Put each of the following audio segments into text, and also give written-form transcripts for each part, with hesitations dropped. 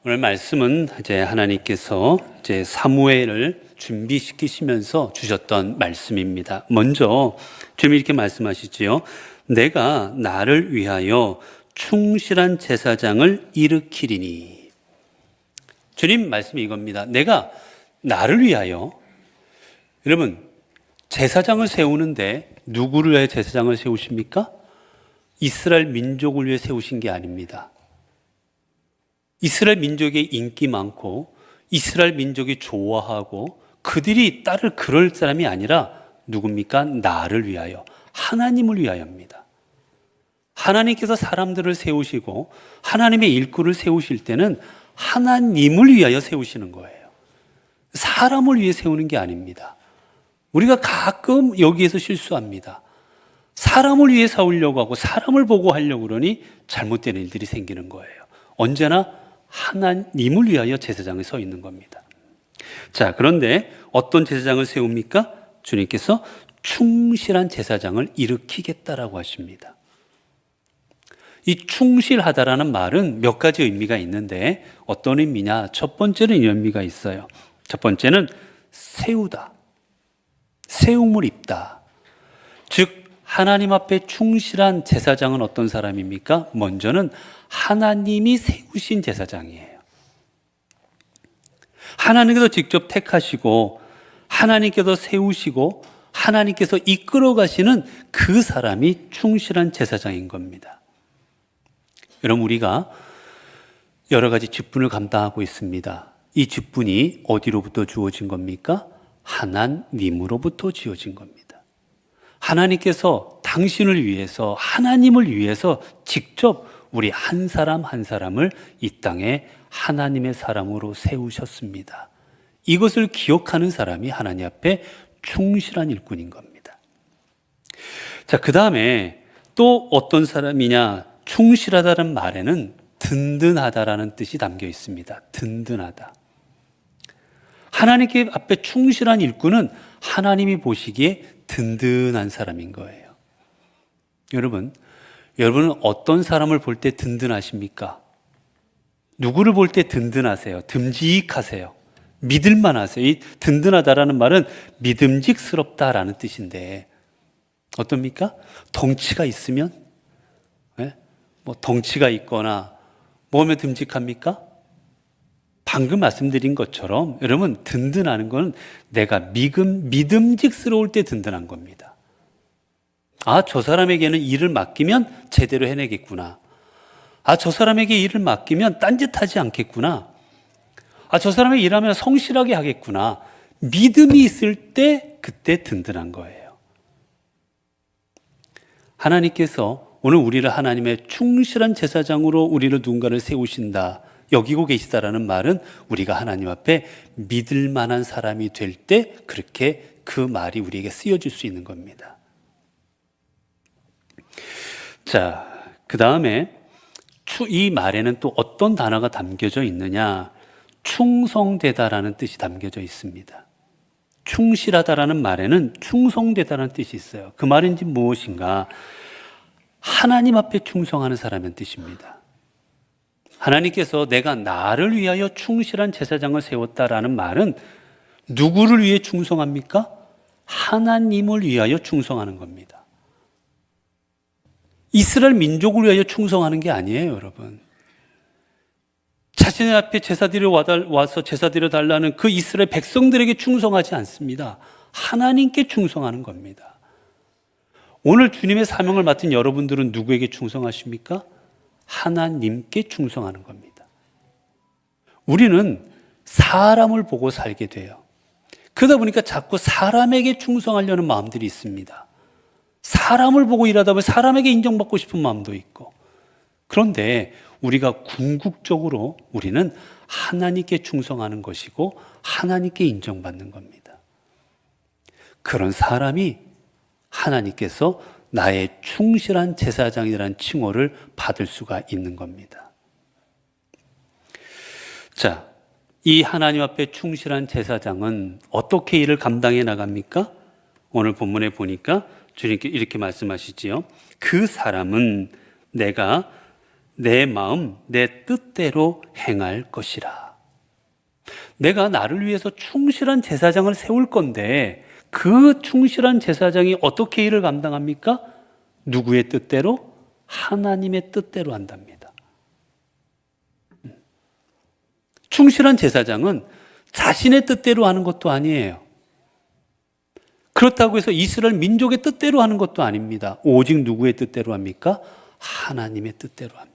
오늘 말씀은 이제 하나님께서 이제 사무엘을 준비시키시면서 주셨던 말씀입니다. 먼저 주님이 이렇게 말씀하시지요. 내가 나를 위하여 충실한 제사장을 일으키리니. 주님 말씀이 이겁니다. 내가 나를 위하여. 여러분, 제사장을 세우는데 누구를 위해 제사장을 세우십니까? 이스라엘 민족을 위해 세우신 게 아닙니다. 이스라엘 민족의 인기 많고 이스라엘 민족이 좋아하고 그들이 따를 그럴 사람이 아니라 누굽니까? 나를 위하여, 하나님을 위하여입니다. 하나님께서 사람들을 세우시고 하나님의 일꾼을 세우실 때는 하나님을 위하여 세우시는 거예요. 사람을 위해 세우는 게 아닙니다. 우리가 가끔 여기에서 실수합니다. 사람을 위해 세우려고 하고 사람을 보고 하려고 그러니 잘못된 일들이 생기는 거예요. 언제나 하나님을 위하여 제사장에 서 있는 겁니다. 자, 그런데 어떤 제사장을 세웁니까? 주님께서 충실한 제사장을 일으키겠다라고 하십니다. 이 충실하다라는 말은 몇 가지 의미가 있는데 어떤 의미냐? 첫 번째는 이 의미가 있어요. 첫 번째는 세우다, 세움을 입다. 즉 하나님 앞에 충실한 제사장은 어떤 사람입니까? 먼저는 하나님이 세우신 제사장이에요. 하나님께서 직접 택하시고 하나님께서 세우시고 하나님께서 이끌어 가시는 그 사람이 충실한 제사장인 겁니다. 여러분, 우리가 여러 가지 직분을 감당하고 있습니다. 이 직분이 어디로부터 주어진 겁니까? 하나님으로부터 주어진 겁니다. 하나님께서 당신을 위해서, 하나님을 위해서 직접 우리 한 사람 한 사람을 이 땅에 하나님의 사람으로 세우셨습니다. 이것을 기억하는 사람이 하나님 앞에 충실한 일꾼인 겁니다. 자, 그 다음에 또 어떤 사람이냐? 충실하다는 말에는 든든하다라는 뜻이 담겨 있습니다. 든든하다. 하나님께 앞에 충실한 일꾼은 하나님이 보시기에 든든한 사람인 거예요. 여러분은 어떤 사람을 볼 때 든든하십니까? 누구를 볼 때 든든하세요? 듬직하세요? 믿을만하세요? 이 든든하다라는 말은 믿음직스럽다라는 뜻인데 어떻습니까? 덩치가 있으면? 네? 덩치가 있거나 몸에 듬직합니까? 방금 말씀드린 것처럼 여러분, 든든하는 건 내가 믿음직스러울 때 든든한 겁니다. 아, 저 사람에게는 일을 맡기면 제대로 해내겠구나. 아, 저 사람에게 일을 맡기면 딴짓하지 않겠구나. 아, 저 사람이 일하면 성실하게 하겠구나. 믿음이 있을 때 그때 든든한 거예요. 하나님께서 오늘 우리를 하나님의 충실한 제사장으로 우리를 누군가를 세우신다, 여기고 계시다라는 말은 우리가 하나님 앞에 믿을 만한 사람이 될 때 그렇게 그 말이 우리에게 쓰여질 수 있는 겁니다. 자, 그 다음에 이 말에는 또 어떤 단어가 담겨져 있느냐? 충성되다라는 뜻이 담겨져 있습니다. 충실하다라는 말에는 충성되다라는 뜻이 있어요. 그 말인지 무엇인가? 하나님 앞에 충성하는 사람의 뜻입니다. 하나님께서 내가 나를 위하여 충실한 제사장을 세웠다라는 말은 누구를 위해 충성합니까? 하나님을 위하여 충성하는 겁니다. 이스라엘 민족을 위하여 충성하는 게 아니에요, 여러분. 자신의 앞에 제사드려 와서 제사드려 달라는 그 이스라엘 백성들에게 충성하지 않습니다. 하나님께 충성하는 겁니다. 오늘 주님의 사명을 맡은 여러분들은 누구에게 충성하십니까? 하나님께 충성하는 겁니다. 우리는 사람을 보고 살게 돼요. 그러다 보니까 자꾸 사람에게 충성하려는 마음들이 있습니다. 사람을 보고 일하다 보면 사람에게 인정받고 싶은 마음도 있고, 그런데 우리가 궁극적으로 우리는 하나님께 충성하는 것이고 하나님께 인정받는 겁니다. 그런 사람이 하나님께서 나의 충실한 제사장이라는 칭호를 받을 수가 있는 겁니다. 자, 이 하나님 앞에 충실한 제사장은 어떻게 일을 감당해 나갑니까? 오늘 본문에 보니까 주님께 이렇게 말씀하시지요. 그 사람은 내가 내 마음, 내 뜻대로 행할 것이라. 내가 나를 위해서 충실한 제사장을 세울 건데 그 충실한 제사장이 어떻게 일을 감당합니까? 누구의 뜻대로? 하나님의 뜻대로 한답니다. 충실한 제사장은 자신의 뜻대로 하는 것도 아니에요. 그렇다고 해서 이스라엘 민족의 뜻대로 하는 것도 아닙니다. 오직 누구의 뜻대로 합니까? 하나님의 뜻대로 합니다.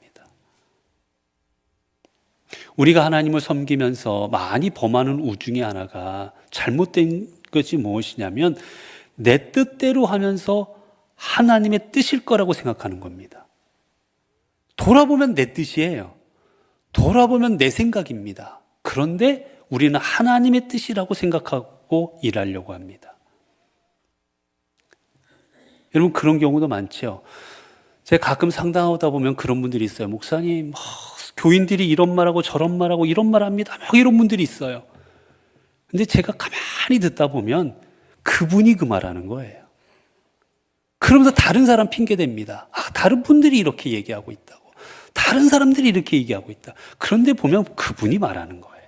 우리가 하나님을 섬기면서 많이 범하는 우 중에 하나가 잘못된 것이 무엇이냐면 내 뜻대로 하면서 하나님의 뜻일 거라고 생각하는 겁니다. 돌아보면 내 뜻이에요. 돌아보면 내 생각입니다. 그런데 우리는 하나님의 뜻이라고 생각하고 일하려고 합니다. 여러분 그런 경우도 많죠. 제가 가끔 상담하다 보면 그런 분들이 있어요. 목사님, 교인들이 이런 말하고 저런 말하고 이런 말 합니다. 막 이런 분들이 있어요. 근데 제가 가만히 듣다 보면 그분이 그 말하는 거예요. 그러면서 다른 사람 핑계 댑니다. 다른 분들이 이렇게 얘기하고 있다고. 다른 사람들이 이렇게 얘기하고 있다. 그런데 보면 그분이 말하는 거예요.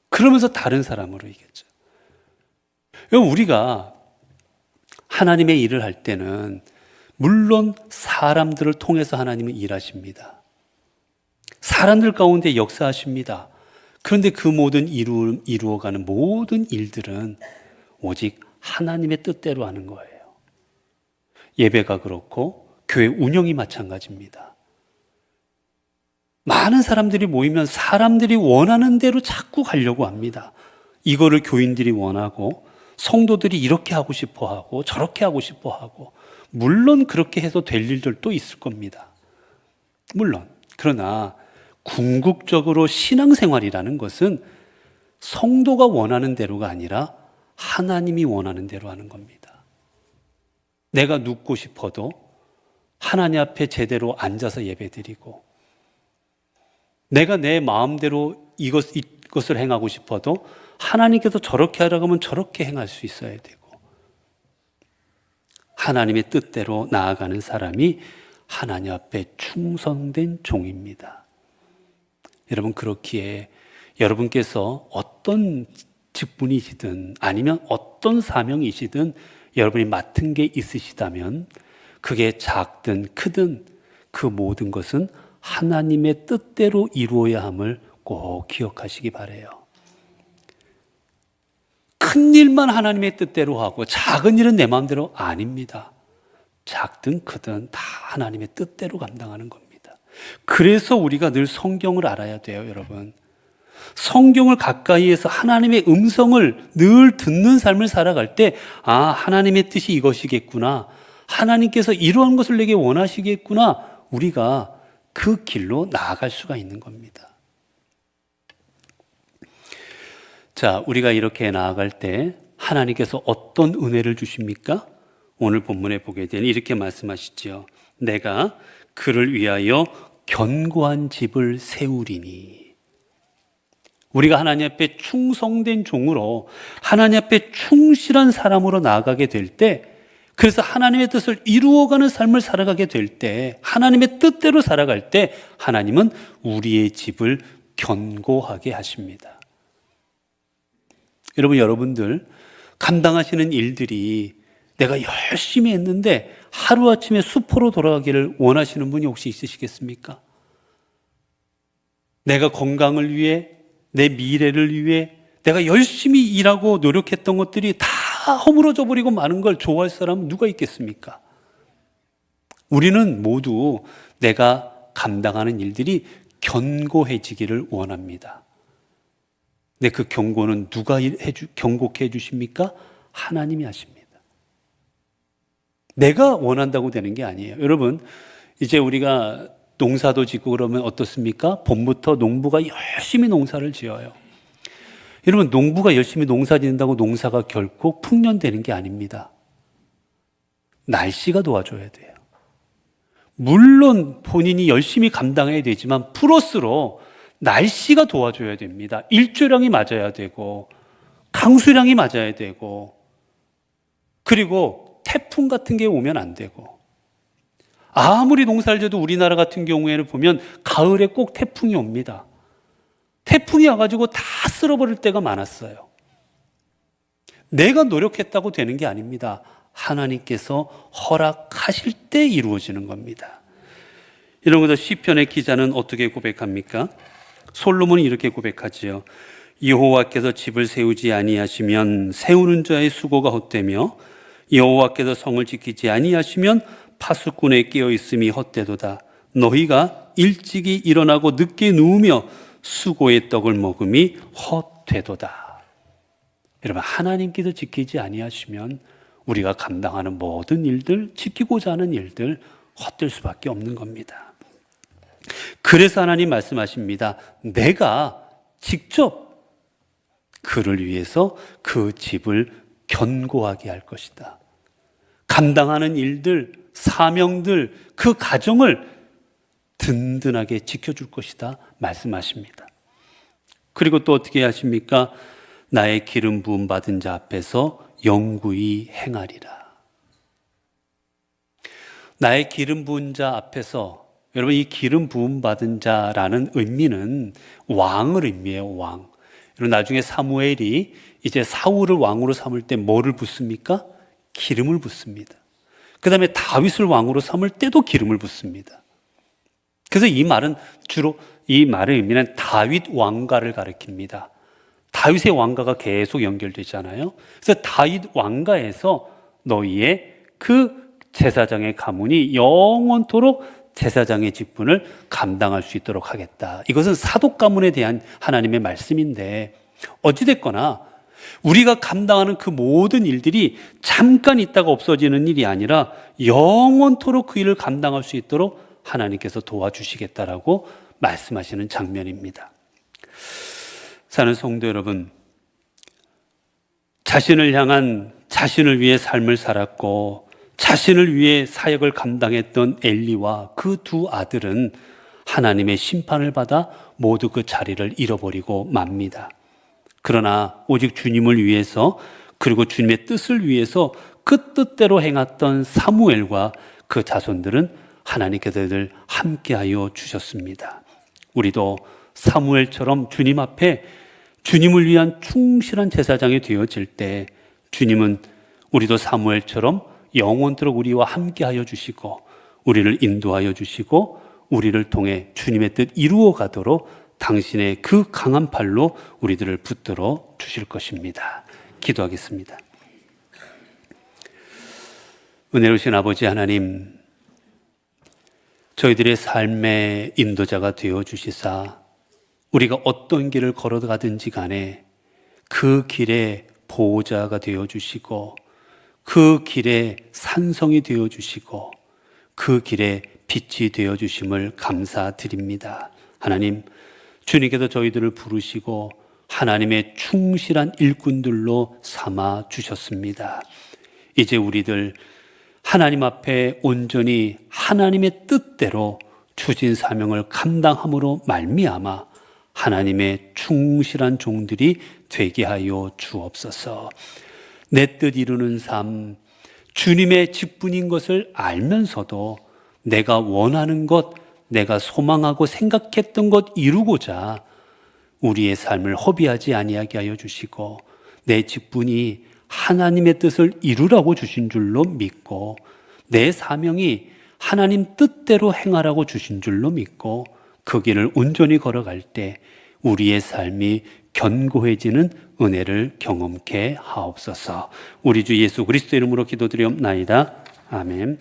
그러면서 다른 사람으로 얘기했죠. 우리가 하나님의 일을 할 때는 물론 사람들을 통해서 하나님은 일하십니다. 사람들 가운데 역사하십니다. 그런데 그 모든 이루어가는 모든 일들은 오직 하나님의 뜻대로 하는 거예요. 예배가 그렇고 교회 운영이 마찬가지입니다. 많은 사람들이 모이면 사람들이 원하는 대로 자꾸 가려고 합니다. 이거를 교인들이 원하고 성도들이 이렇게 하고 싶어 하고 저렇게 하고 싶어 하고 물론 그렇게 해서 될 일들도 있을 겁니다. 물론. 그러나 궁극적으로 신앙생활이라는 것은 성도가 원하는 대로가 아니라 하나님이 원하는 대로 하는 겁니다. 내가 눕고 싶어도 하나님 앞에 제대로 앉아서 예배드리고 내가 내 마음대로 이것을 행하고 싶어도 하나님께서 저렇게 하라고 하면 저렇게 행할 수 있어야 되고 하나님의 뜻대로 나아가는 사람이 하나님 앞에 충성된 종입니다. 여러분 그렇기에 여러분께서 어떤 직분이시든 아니면 어떤 사명이시든 여러분이 맡은 게 있으시다면 그게 작든 크든 그 모든 것은 하나님의 뜻대로 이루어야 함을 꼭 기억하시기 바라요. 큰 일만 하나님의 뜻대로 하고 작은 일은 내 마음대로 아닙니다. 작든 크든 다 하나님의 뜻대로 감당하는 겁니다. 그래서 우리가 늘 성경을 알아야 돼요, 여러분. 성경을 가까이에서 하나님의 음성을 늘 듣는 삶을 살아갈 때 하나님의 뜻이 이것이겠구나. 하나님께서 이러한 것을 내게 원하시겠구나. 우리가 그 길로 나아갈 수가 있는 겁니다. 자, 우리가 이렇게 나아갈 때 하나님께서 어떤 은혜를 주십니까? 오늘 본문에 보게 되니 이렇게 말씀하시죠. 내가 그를 위하여 견고한 집을 세우리니. 우리가 하나님 앞에 충성된 종으로 하나님 앞에 충실한 사람으로 나아가게 될 때, 그래서 하나님의 뜻을 이루어가는 삶을 살아가게 될 때, 하나님의 뜻대로 살아갈 때 하나님은 우리의 집을 견고하게 하십니다. 여러분들 감당하시는 일들이 내가 열심히 했는데 하루아침에 수포로 돌아가기를 원하시는 분이 혹시 있으시겠습니까? 내가 건강을 위해, 내 미래를 위해 내가 열심히 일하고 노력했던 것들이 다 허물어져 버리고 마는 걸 좋아할 사람은 누가 있겠습니까? 우리는 모두 내가 감당하는 일들이 견고해지기를 원합니다. 근데 그 경고는 누가 경고케 해주십니까? 하나님이 하십니다. 내가 원한다고 되는 게 아니에요. 여러분, 이제 우리가 농사도 짓고 그러면 어떻습니까? 봄부터 농부가 열심히 농사를 지어요. 여러분, 농부가 열심히 농사 짓는다고 농사가 결코 풍년되는 게 아닙니다. 날씨가 도와줘야 돼요. 물론 본인이 열심히 감당해야 되지만 플러스로 날씨가 도와줘야 됩니다. 일조량이 맞아야 되고 강수량이 맞아야 되고 그리고 태풍 같은 게 오면 안 되고 아무리 농사를 져도 우리나라 같은 경우에는 보면 가을에 꼭 태풍이 옵니다. 태풍이 와가지고 다 쓸어버릴 때가 많았어요. 내가 노력했다고 되는 게 아닙니다. 하나님께서 허락하실 때 이루어지는 겁니다. 이런 것을 시편의 기자는 어떻게 고백합니까? 솔로몬이 이렇게 고백하지요. 여호와께서 집을 세우지 아니하시면 세우는 자의 수고가 헛되며 여호와께서 성을 지키지 아니하시면 파수꾼의 깨어 있음이 헛되도다. 너희가 일찍이 일어나고 늦게 누우며 수고의 떡을 먹음이 헛되도다. 여러분, 하나님께서 지키지 아니하시면 우리가 감당하는 모든 일들, 지키고자 하는 일들 헛될 수밖에 없는 겁니다. 그래서 하나님 말씀하십니다. 내가 직접 그를 위해서 그 집을 견고하게 할 것이다. 감당하는 일들, 사명들, 그 가정을 든든하게 지켜줄 것이다 말씀하십니다. 그리고 또 어떻게 하십니까? 나의 기름 부음 받은 자 앞에서 영구히 행하리라. 나의 기름 부은 자 앞에서, 여러분, 이 기름 부음 받은 자라는 의미는 왕을 의미해요. 왕. 여러분, 나중에 사무엘이 이제 사울을 왕으로 삼을 때 뭐를 붓습니까? 기름을 붓습니다. 그 다음에 다윗을 왕으로 삼을 때도 기름을 붓습니다. 그래서 이 말은 주로, 이 말의 의미는 다윗 왕가를 가리킵니다. 다윗의 왕가가 계속 연결되잖아요. 그래서 다윗 왕가에서 너희의 그 제사장의 가문이 영원토록 제사장의 직분을 감당할 수 있도록 하겠다. 이것은 사독 가문에 대한 하나님의 말씀인데, 어찌됐거나 우리가 감당하는 그 모든 일들이 잠깐 있다가 없어지는 일이 아니라 영원토록 그 일을 감당할 수 있도록 하나님께서 도와주시겠다라고 말씀하시는 장면입니다. 사는 성도 여러분, 자신을 향한, 자신을 위해 삶을 살았고 자신을 위해 사역을 감당했던 엘리와 그 두 아들은 하나님의 심판을 받아 모두 그 자리를 잃어버리고 맙니다. 그러나 오직 주님을 위해서, 그리고 주님의 뜻을 위해서 그 뜻대로 행했던 사무엘과 그 자손들은 하나님께서 늘 함께하여 주셨습니다. 우리도 사무엘처럼 주님 앞에 주님을 위한 충실한 제사장이 되어질 때 주님은 우리도 사무엘처럼 영원토록 우리와 함께하여 주시고 우리를 인도하여 주시고 우리를 통해 주님의 뜻 이루어 가도록 당신의 그 강한 팔로 우리들을 붙들어 주실 것입니다. 기도하겠습니다. 은혜로우신 아버지 하나님, 저희들의 삶의 인도자가 되어 주시사 우리가 어떤 길을 걸어가든지 간에 그 길의 보호자가 되어 주시고 그 길의 산성이 되어 주시고 그 길의 빛이 되어 주심을 감사드립니다. 하나님, 주님께서 저희들을 부르시고 하나님의 충실한 일꾼들로 삼아 주셨습니다. 이제 우리들 하나님 앞에 온전히 하나님의 뜻대로 주신 사명을 감당함으로 말미암아 하나님의 충실한 종들이 되게 하여 주옵소서. 내 뜻 이루는 삶, 주님의 직분인 것을 알면서도 내가 원하는 것, 내가 소망하고 생각했던 것 이루고자 우리의 삶을 허비하지 아니하게 하여 주시고 내 직분이 하나님의 뜻을 이루라고 주신 줄로 믿고 내 사명이 하나님 뜻대로 행하라고 주신 줄로 믿고 그 길을 온전히 걸어갈 때 우리의 삶이 견고해지는 은혜를 경험케 하옵소서. 우리 주 예수 그리스도 이름으로 기도드리옵나이다. 아멘.